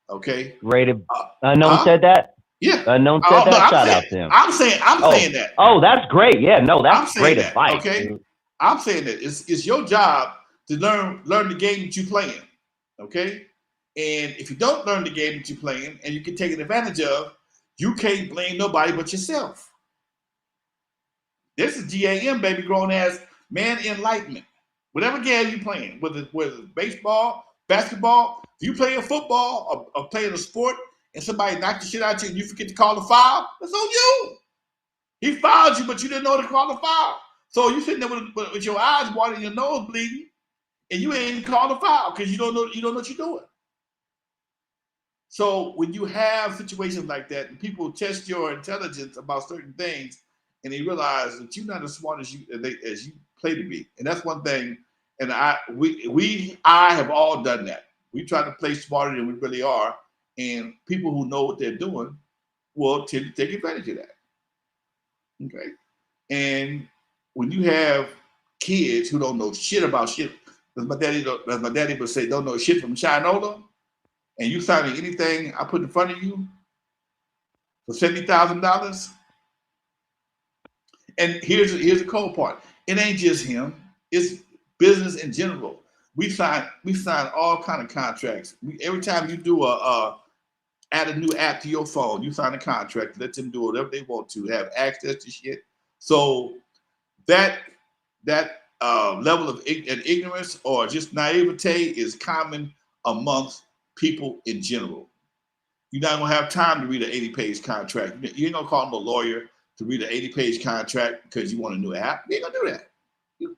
Okay. Rated. Unknown said that. Yeah. Unknown said that. No, Shout out to him. I'm saying that. Oh, that's great. Yeah. No, that's great advice. Okay. Dude. I'm saying that it's your job to learn the game that you're playing. Okay. And if you don't learn the game that you're playing and you get taken advantage of, you can't blame nobody but yourself. This is GAM, baby, grown ass man enlightenment. Whatever game you're playing, whether it's baseball, basketball, if you play a football or playing a sport and somebody knocked the shit out of you and you forget to call the foul, that's on you. He fouled you, but you didn't know to call the foul. So you sitting there with your eyes watering, your nose bleeding, and you ain't called the foul because you don't know what you're doing. So when you have situations like that and people test your intelligence about certain things and they realize that you're not as smart as you play to be. And that's one thing. And I have all done that. We try to play smarter than we really are. And people who know what they're doing will tend to take advantage of that. Okay. And when you have kids who don't know shit about shit, as my daddy would say, don't know shit from Shinola, and you signing anything I put in front of you for $70,000. And here's the cold part. It ain't just him. It's business in general. We sign all kind of contracts. Every time you do add a new app to your phone, you sign a contract. Let them do whatever they want to, have access to shit. So that level of ignorance or just naivete is common amongst people in general. You're not gonna have time to read an 80-page contract. You ain't gonna call them a lawyer to read an 80-page contract because you want a new app. You ain't gonna do that.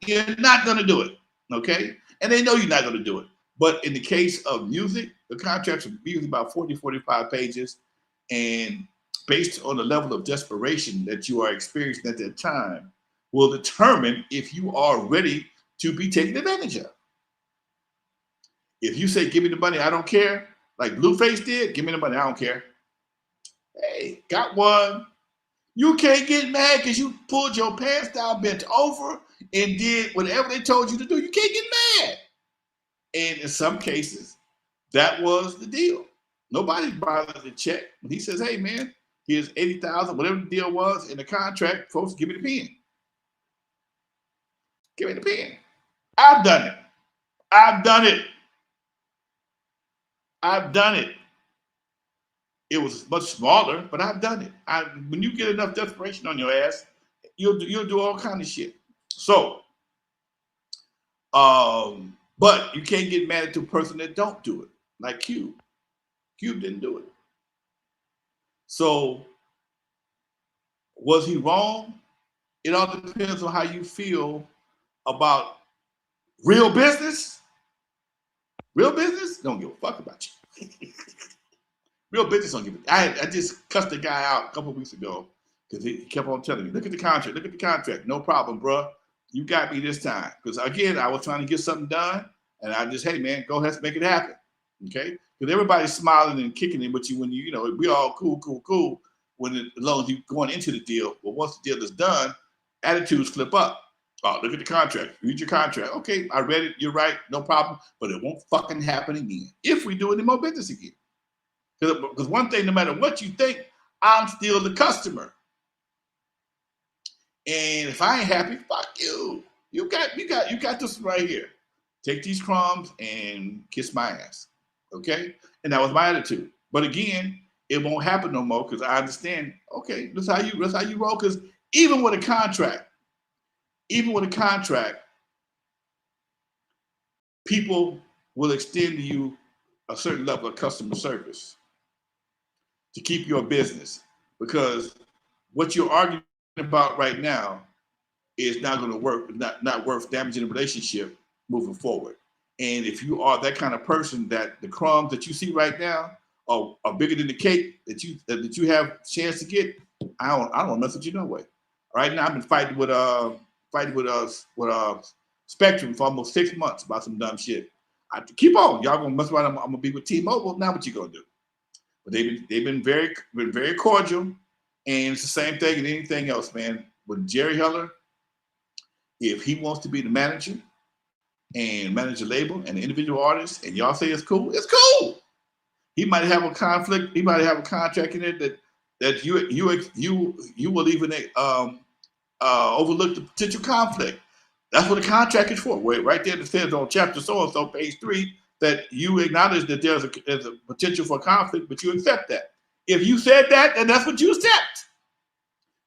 You're not gonna do it, okay? And they know you're not gonna do it. But in the case of music, the contracts are usually about 40, 45 pages. And based on the level of desperation that you are experiencing at that time will determine if you are ready to be taken advantage of. If you say, give me the money, I don't care, like Blueface did, give me the money, I don't care. Hey, got one. You can't get mad because you pulled your pants down, bent over, and did whatever they told you to do. You can't get mad. And in some cases, that was the deal. Nobody bothered to check. When he says, hey, man, here's $80,000, whatever the deal was in the contract, folks, give me the pen. Give me the pen. I've done it. I've done it. I've done it. It was much smaller, but I've done it. When you get enough desperation on your ass, you'll do all kind of shit. So, but you can't get mad at the person that don't do it, like Cube. Cube didn't do it. So, was he wrong? It all depends on how you feel about real business. Real business don't give a fuck about you. Real business don't give a. I just cussed the guy out a couple of weeks ago because he kept on telling me, look at the contract, look at the contract. No problem, bro. You got me this time. Because again, I was trying to get something done and I just, hey man, go ahead and make it happen. Okay? Because everybody's smiling and kicking it with you when you know, we all cool. As long as you're going into the deal. But once the deal is done, attitudes flip up. Oh, look at the contract. Read your contract. Okay, I read it. You're right. No problem. But it won't fucking happen again if we do any more business again. Because one thing, no matter what you think, I'm still the customer. And if I ain't happy, fuck you. You got this right here. Take these crumbs and kiss my ass. Okay? And that was my attitude. But again, it won't happen no more because I understand, okay, that's how you roll. Because even with a contract, people will extend to you a certain level of customer service to keep your business. Because what you're arguing about right now is not going to work, not worth damaging the relationship moving forward. And if you are that kind of person that the crumbs that you see right now are bigger than the cake that you have a chance to get, I don't want to mess with you no way. Right now, I've been fighting with Spectrum for almost 6 months about some dumb shit. I keep on, y'all gonna mess around. I'm gonna be with T-Mobile. Now what you gonna do? But they've been very cordial, and it's the same thing in anything else, man. With Jerry Heller, if he wants to be the manager and manage a label and the individual artist, and y'all say it's cool, it's cool. He might have a conflict. He might have a contract in it that you will even overlook the potential conflict. That's what a contract is for. Right there, it says on chapter so and so, page 3, that you acknowledge that there's a potential for conflict, but you accept that. If you said that, then that's what you accept.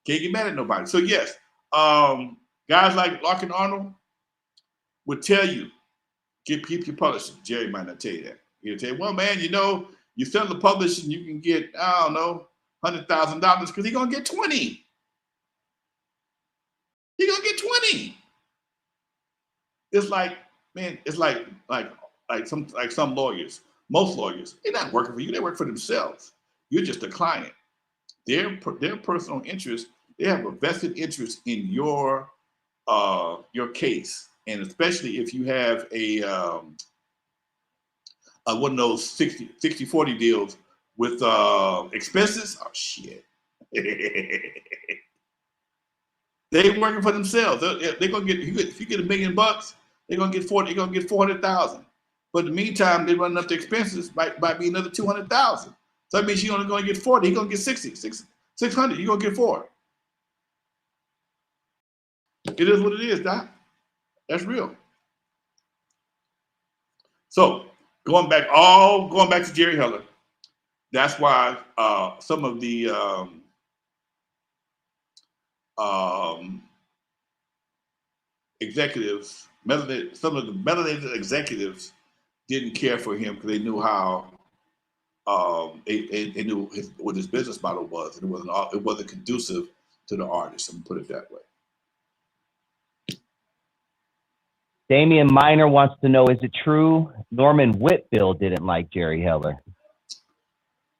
Can't get mad at nobody. So yes, guys like Larkin Arnold would tell you, keep your publishing. Jerry might not tell you that. He'll tell you, well, man, you sell the publishing, you can get, I don't know, $100,000 because he's gonna get 20. He's gonna get 20. It's like, man, it's like some lawyers. Most lawyers, they're not working for you, they work for themselves. You're just a client. Their personal interest, they have a vested interest in your case. And especially if you have one of those 60-40 deals with expenses, oh shit. They working for themselves. They're gonna get, if you get $1 million, they're gonna get 400,000. But in the meantime, they're running up the expenses might be another 200,000. So that means you're only gonna get 40. He's gonna get 600. You're gonna get 4. It is what it is, Doc. That's real. So going back to Jerry Heller, that's why some of the executives, some of the melanated executives didn't care for him because they knew how they knew what his business model was, and it wasn't conducive to the artist. I'm gonna put it that way. Damian Miner wants to know, is it true Norman Whitfield didn't like Jerry Heller?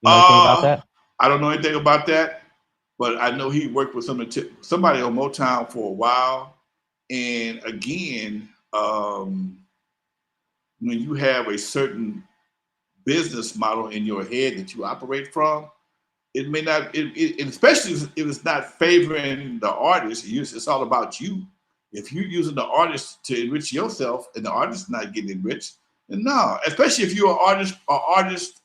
You know anything about that? I don't know anything about that, but I know he worked with somebody on Motown for a while. And again, when you have a certain business model in your head that you operate from, it may not, especially if it's not favoring the artist, it's all about you. If you're using the artist to enrich yourself and the artist not getting enriched, then no, especially if you're an artist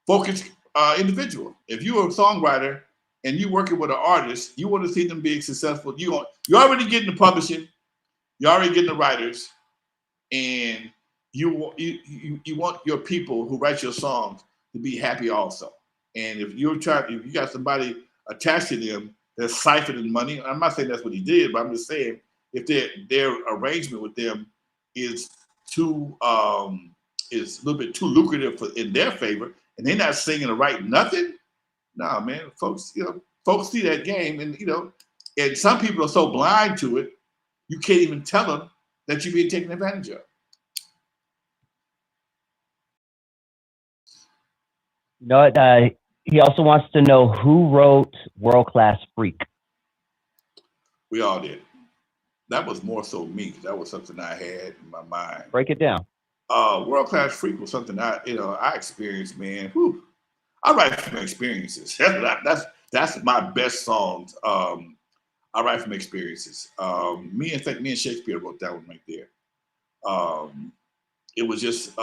focused individual. If you're a songwriter and you're working with an artist, you want to see them being successful. You're already getting the publishing, you're already getting the writers, and you want your people who write your songs to be happy also. And if you got somebody attached to them that's siphoning money, I'm not saying that's what he did, but I'm just saying if their arrangement with them is is a little bit too lucrative in their favor, and they're not singing or writing nothing. Nah, man, folks see that game, and and some people are so blind to it, you can't even tell them that you're being taken advantage of. He also wants to know who wrote World Class Freak. We all did. That was more so me. That was something I had in my mind. Break it down. World Class Freak was something I experienced, man. Whew. I write from experiences. That's my best songs. I write from experiences. Me and Shakespeare wrote that one right there. It was just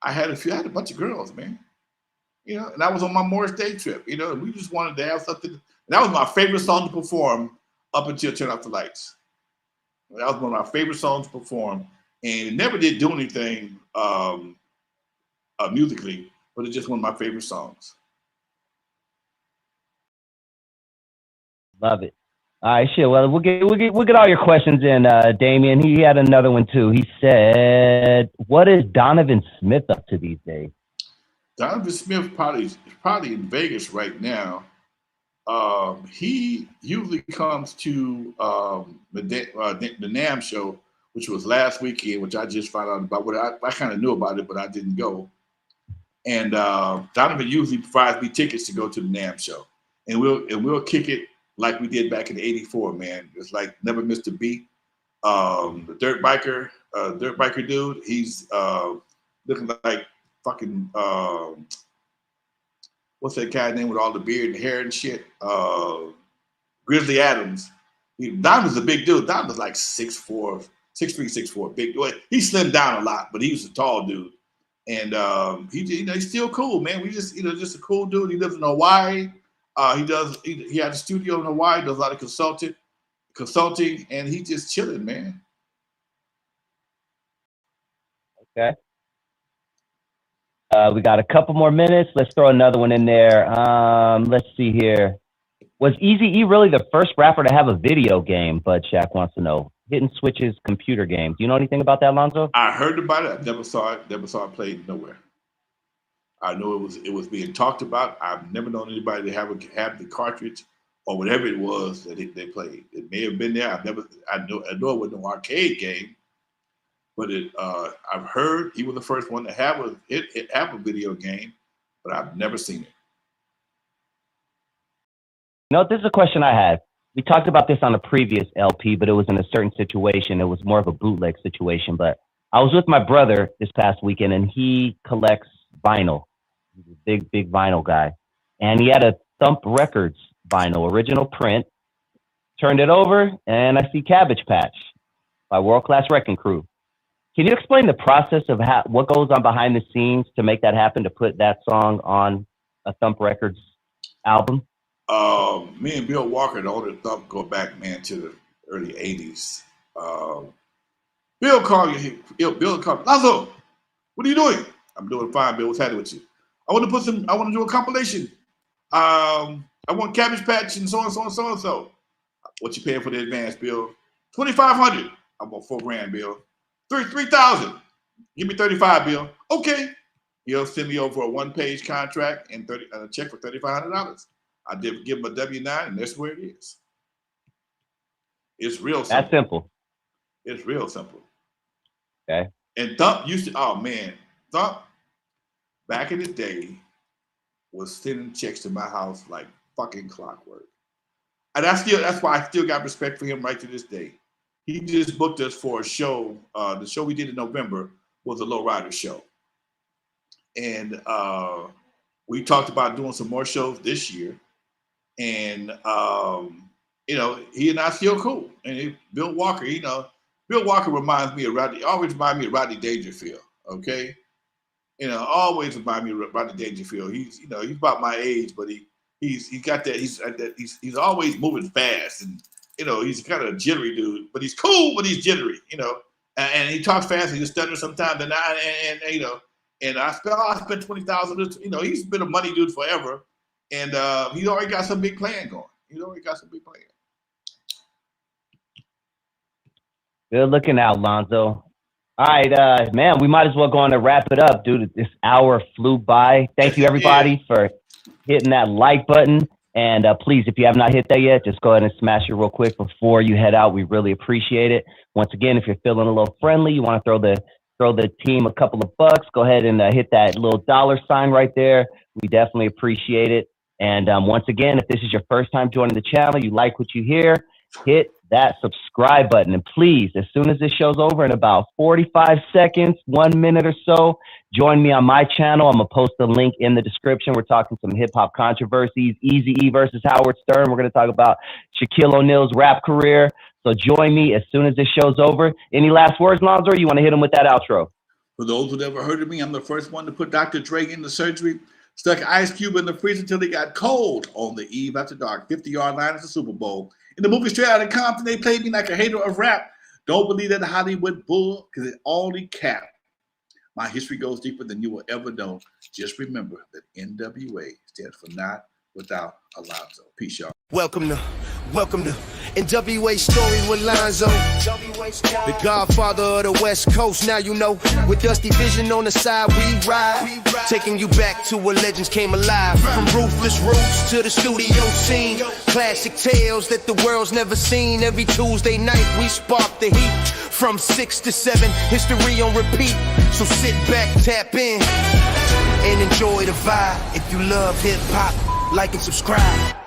I had a bunch of girls, man. You know, and I was on my Morris Day trip. You know, and we just wanted to have something. And that was my favorite song to perform up until Turn Off the Lights. That was one of my favorite songs to perform, and it never did do anything musically, but it's just one of my favorite songs. Love it. All right, shit. Well, we'll get all your questions in, Damien. He had another one too. He said, "What is Donovan Smith up to these days?" Donovan Smith probably in Vegas right now. He usually comes to the NAMM show, which was last weekend, which I just found out about. What I kind of knew about it, but I didn't go. And Donovan usually provides me tickets to go to the NAMM show, and we'll kick it like we did back in '84, man. It's like never missed a beat. The dirt biker dude, he's looking like fucking what's that guy's name with all the beard and hair and shit? Grizzly Adams. Donovan's a big dude. Donovan's like 6'4", 6'3", 6'4", big dude. He slimmed down a lot, but he was a tall dude. And he's still cool, man. We just just a cool dude. He lives in Hawaii. He has a studio in Hawaii, does a lot of consulting, and he's just chilling, man. Okay. We got a couple more minutes. Let's throw another one in there. Let's see here. Was Eazy-E really the first rapper to have a video game? Bud Shack wants to know. Hidden Switch's computer game. Do you know anything about that, Lonzo? I heard about it. I never saw it. Never saw it played nowhere. I know it was being talked about. I've never known anybody to have the cartridge or whatever it was that they played. It may have been there. I know it wasn't no arcade game, but I've heard he was the first one to have a video game, but I've never seen it. No, this is a question I had. We talked about this on a previous LP, but it was in a certain situation. It was more of a bootleg situation. But I was with my brother this past weekend, and he collects vinyl. He's a big vinyl guy. And he had a Thump Records vinyl, original print. Turned it over, and I see Cabbage Patch by World Class Wrecking Crew. Can you explain the process of what goes on behind the scenes to make that happen, to put that song on a Thump Records album? Me and Bill Walker, the older Thump, go back, man, to the early '80s. Bill called Lonzo, what are you doing? I'm doing fine, Bill. What's happening with you? I want to do a compilation. I want Cabbage Patch and so and so and so and so. What you paying for the advance, Bill? $2,500. I want $4,000, Bill. $3,000. Give me $35, Bill. Okay. He'll send me over a one-page contract and a check for $3,500. I did give him a W-9, and that's where it is. It's real simple. That's simple. It's real simple. Okay. And Thump used to, Thump, back in the day, was sending checks to my house like fucking clockwork. And that's why I still got respect for him right to this day. He just booked us for a show. The show we did in November was a Lowrider show. And we talked about doing some more shows this year. And, he and I still cool. And Bill Walker, Bill Walker reminds me of always remind me of Rodney Dangerfield, okay? Always remind me of Rodney Dangerfield. He's about my age, but he's got that, he's always moving fast, and he's kind of a jittery dude, but he's cool, but he's jittery, and he talks fast and he stutters sometimes, and I spent $20,000, he's been a money dude forever, and he's already got some big plan going. Good looking out, Lonzo. All right, man, we might as well go on and wrap it up, dude. This hour flew by. Thank you, everybody, for hitting that like button. And please, if you have not hit that yet, just go ahead and smash it real quick before you head out. We really appreciate it. Once again, if you're feeling a little friendly, you want to throw the team a couple of bucks, go ahead and hit that little $sign right there. We definitely appreciate it. And once again, if this is your first time joining the channel, you like what you hear, hit that subscribe button. And please, as soon as this show's over in about 45 seconds, 1 minute or so, join me on my channel. I'm going to post the link in the description. We're talking some hip-hop controversies, Eazy-E versus Howard Stern. We're going to talk about Shaquille O'Neal's rap career. So join me as soon as this show's over. Any last words, Lonzo, or you want to hit him with that outro? For those who never heard of me, I'm the first one to put Dr. Dre in the surgery, stuck an ice cube in the freezer until he got cold on the eve after dark. 50-yard line at the Super Bowl. In the movie Straight Outta Compton, they played me like a hater of rap. Don't believe that Hollywood bull, because it only cap. My history goes deeper than you will ever know. Just remember that N.W.A. stands for Not Without Alonzo. Peace, y'all. Welcome to N.W.A. story with Lonzo, the godfather of the West Coast. Now you know, with Dusty Vision on the side, we ride, taking you back to where legends came alive. From ruthless roots to the studio scene, classic tales that the world's never seen. Every Tuesday night we spark the heat, from 6 to 7, history on repeat. So sit back, tap in, and enjoy the vibe. If you love hip hop, like and subscribe.